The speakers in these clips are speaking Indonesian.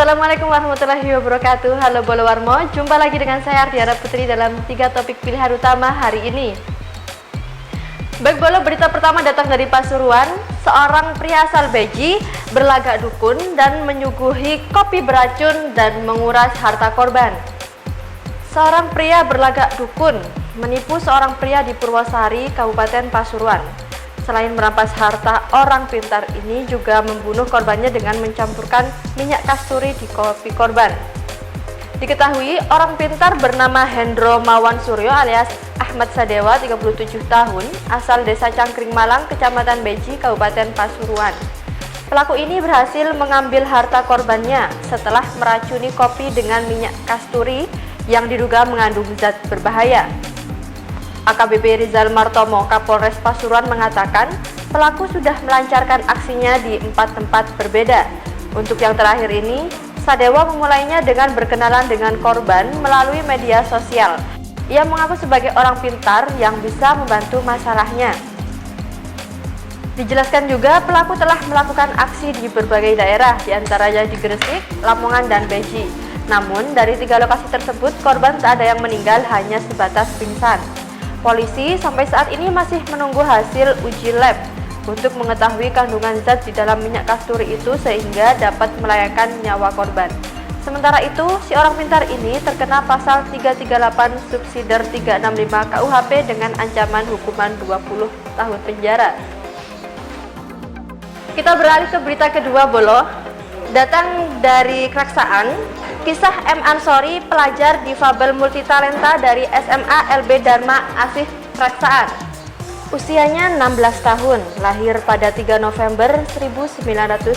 Assalamualaikum warahmatullahi wabarakatuh. Halo Bolo Warmo, jumpa lagi dengan saya Ardiana Putri dalam 3 topik pilihan utama hari ini. Baik Bolo, berita pertama datang dari Pasuruan. Seorang pria asal Beji berlagak dukun dan menyuguhi kopi beracun dan menguras harta korban. Seorang pria berlagak dukun menipu seorang pria di Purwosari, Kabupaten Pasuruan. Selain merampas harta, orang pintar ini juga membunuh korbannya dengan mencampurkan minyak kasturi di kopi korban. Diketahui orang pintar bernama Hendro Mawan Suryo alias Ahmad Sadewa, 37 tahun, asal desa Cangkring Malang, Kecamatan Beji, Kabupaten Pasuruan. Pelaku ini berhasil mengambil harta korbannya setelah meracuni kopi dengan minyak kasturi yang diduga mengandung zat berbahaya. AKBP Rizal Martomo, Kapolres Pasuruan mengatakan pelaku sudah melancarkan aksinya di 4 tempat berbeda. Untuk yang terakhir ini, Sadewa memulainya dengan berkenalan dengan korban melalui media sosial. Ia mengaku sebagai orang pintar yang bisa membantu masalahnya. Dijelaskan juga pelaku telah melakukan aksi di berbagai daerah, diantaranya di Gresik, Lamongan, dan Beji. Namun dari 3 lokasi tersebut korban tak ada yang meninggal, hanya sebatas pingsan. Polisi sampai saat ini masih menunggu hasil uji lab untuk mengetahui kandungan zat di dalam minyak kasturi itu sehingga dapat melayakkan nyawa korban. Sementara itu, si orang pintar ini terkena pasal 338 subsider 365 KUHP dengan ancaman hukuman 20 tahun penjara. Kita beralih ke berita kedua Bolo. Datang dari Keraksaan, kisah M. Ansori, pelajar difabel multitalenta dari SMA LB Dharma Asih Keraksaan. Usianya 16 tahun, lahir pada 3 November 1992.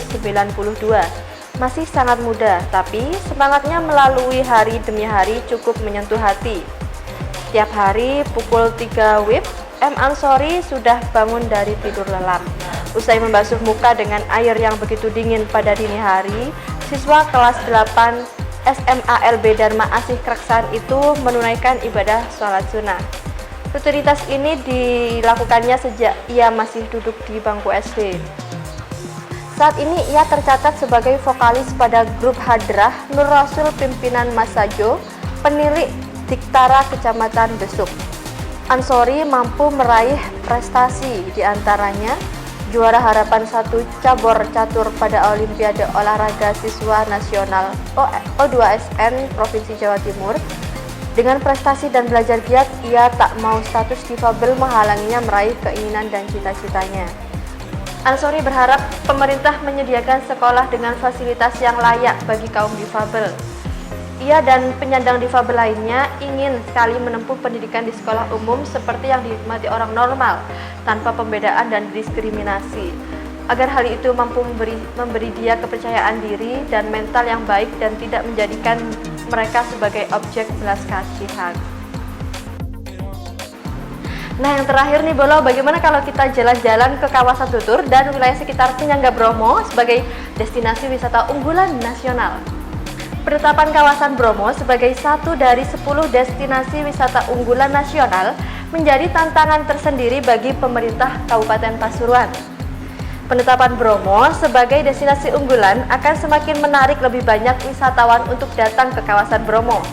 Masih sangat muda, tapi semangatnya melalui hari demi hari cukup menyentuh hati. Tiap hari pukul 3 WIB, M. Ansori sudah bangun dari tidur lelap. Usai membasuh muka dengan air yang begitu dingin pada dini hari, siswa kelas 8 SMA LB Dharma Asih Keraksaan itu menunaikan ibadah sholat sunnah. Rutinitas ini dilakukannya sejak ia masih duduk di bangku SD. Saat ini ia tercatat sebagai vokalis pada grup Hadrah Nur Rasul pimpinan Mas Sajo, penilik Diktara Kecamatan Besuk. Ansori mampu meraih prestasi diantaranya juara harapan 1 cabur catur pada Olimpiade Olahraga Siswa Nasional O2SN Provinsi Jawa Timur. Dengan prestasi dan belajar giat, ia tak mau status difabel menghalanginya meraih keinginan dan cita-citanya. Ansori berharap pemerintah menyediakan sekolah dengan fasilitas yang layak bagi kaum difabel. Ia dan penyandang difabel lainnya ingin sekali menempuh pendidikan di sekolah umum seperti yang dinikmati orang normal, tanpa pembedaan dan diskriminasi, agar hal itu mampu memberi dia kepercayaan diri dan mental yang baik dan tidak menjadikan mereka sebagai objek belas kasihan. Nah, yang terakhir nih Bolo, bagaimana kalau kita jalan-jalan ke kawasan Tutur dan wilayah sekitar Penyangga Bromo sebagai destinasi wisata unggulan nasional? Penetapan kawasan Bromo sebagai satu dari 10 destinasi wisata unggulan nasional menjadi tantangan tersendiri bagi pemerintah Kabupaten Pasuruan. Penetapan Bromo sebagai destinasi unggulan akan semakin menarik lebih banyak wisatawan untuk datang ke kawasan Bromo.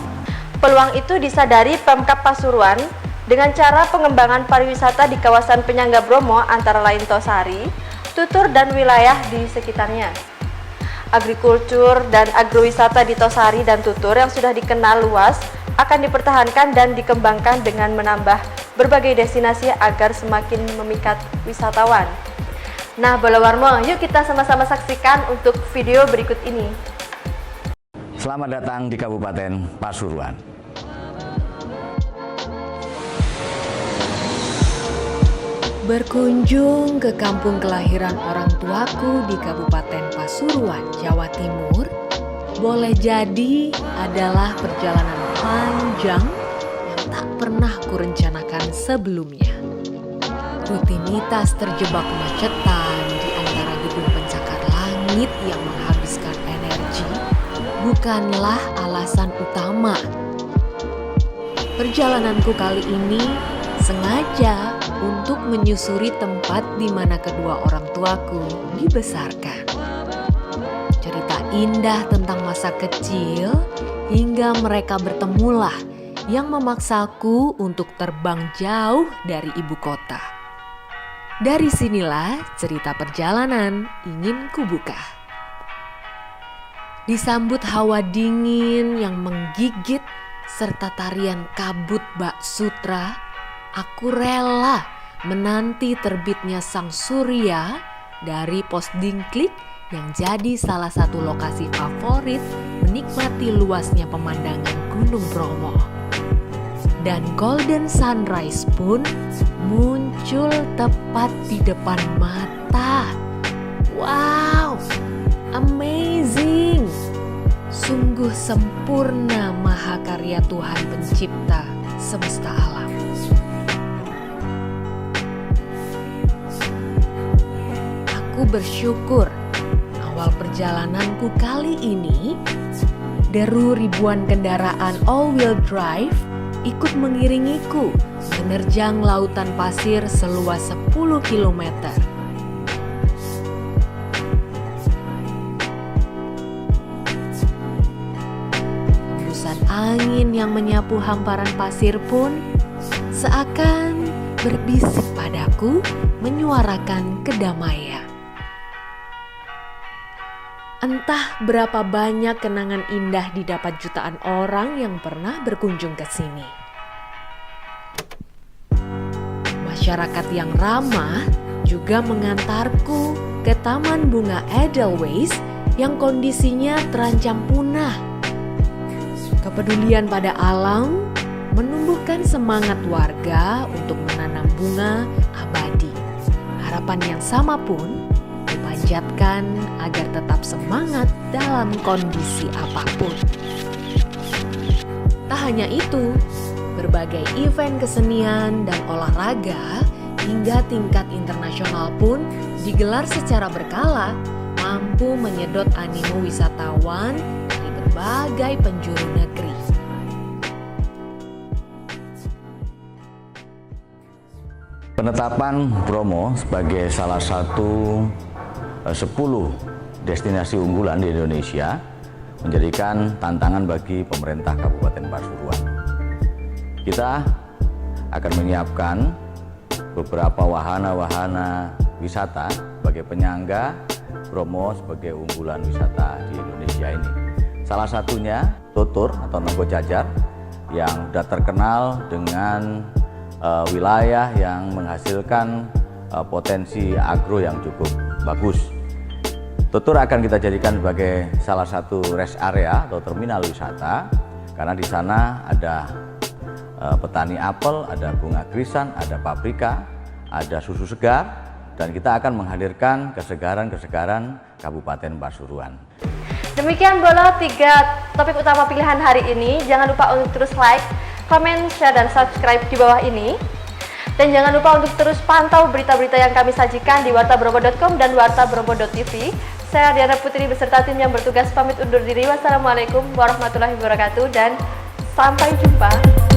Peluang itu disadari Pemkab Pasuruan dengan cara pengembangan pariwisata di kawasan Penyangga Bromo antara lain Tosari, Tutur, dan wilayah di sekitarnya. Agrikultur dan agrowisata di Tosari dan Tutur yang sudah dikenal luas akan dipertahankan dan dikembangkan dengan menambah berbagai destinasi agar semakin memikat wisatawan. Nah, Bolo Warmo, yuk kita sama-sama saksikan untuk video berikut ini. Selamat datang di Kabupaten Pasuruan. Berkunjung ke kampung kelahiran orang tuaku di Kabupaten Pasuruan, Jawa Timur, boleh jadi adalah perjalanan panjang yang tak pernah kurencanakan sebelumnya. Rutinitas terjebak kemacetan di antara gedung pencakar langit yang menghabiskan energi bukanlah alasan utama. Perjalananku kali ini sengaja untuk menyusuri tempat di mana kedua orang tuaku dibesarkan. cerita indah tentang masa kecil hingga mereka bertemulah yang memaksaku untuk terbang jauh dari ibu kota. Dari sinilah cerita perjalanan ingin kubuka. Disambut hawa dingin yang menggigit serta tarian kabut bak sutra, aku rela menanti terbitnya sang surya dari pos Dingklik yang jadi salah satu lokasi favorit menikmati luasnya pemandangan Gunung Bromo. Dan golden sunrise pun muncul tepat di depan mata. Wow, amazing! Sungguh sempurna mahakarya Tuhan pencipta semesta alam. Aku bersyukur awal perjalananku kali ini, deru ribuan kendaraan all-wheel drive ikut mengiringiku menerjang lautan pasir seluas 10 km. Hembusan angin yang menyapu hamparan pasir pun seakan berbisik padaku, menyuarakan kedamaian. Entah berapa banyak kenangan indah didapat jutaan orang yang pernah berkunjung ke sini. Masyarakat yang ramah juga mengantarku ke Taman Bunga Edelweiss yang kondisinya terancam punah. Kepedulian pada alam menumbuhkan semangat warga untuk menanam bunga abadi. Harapan yang sama pun dipanjatkan agar tetap semangat dalam kondisi apapun. Tak hanya itu, berbagai event kesenian dan olahraga hingga tingkat internasional pun digelar secara berkala, mampu menyedot animo wisatawan dari berbagai penjuru negeri. Penetapan Bromo sebagai salah satu 10 destinasi unggulan di Indonesia menjadikan tantangan bagi pemerintah Kabupaten Pasuruan. Kita akan menyiapkan beberapa wahana-wahana wisata sebagai penyangga Bromo sebagai unggulan wisata di Indonesia ini. Salah satunya Tutur atau Nogo Jajar yang sudah terkenal dengan wilayah yang menghasilkan potensi agro yang cukup bagus. Tutur akan kita jadikan sebagai salah satu rest area atau terminal wisata karena di sana ada petani apel, ada bunga krisan, ada paprika, ada susu segar, dan kita akan menghadirkan kesegaran-kesegaran Kabupaten Pasuruan. Demikian bola 3 topik utama pilihan hari ini. Jangan lupa untuk terus like, komen, share, dan subscribe di bawah ini. Dan jangan lupa untuk terus pantau berita-berita yang kami sajikan di wartabromo.com dan wartabromo.tv. Saya Diana Putri beserta tim yang bertugas pamit undur diri. Wassalamualaikum warahmatullahi wabarakatuh dan sampai jumpa.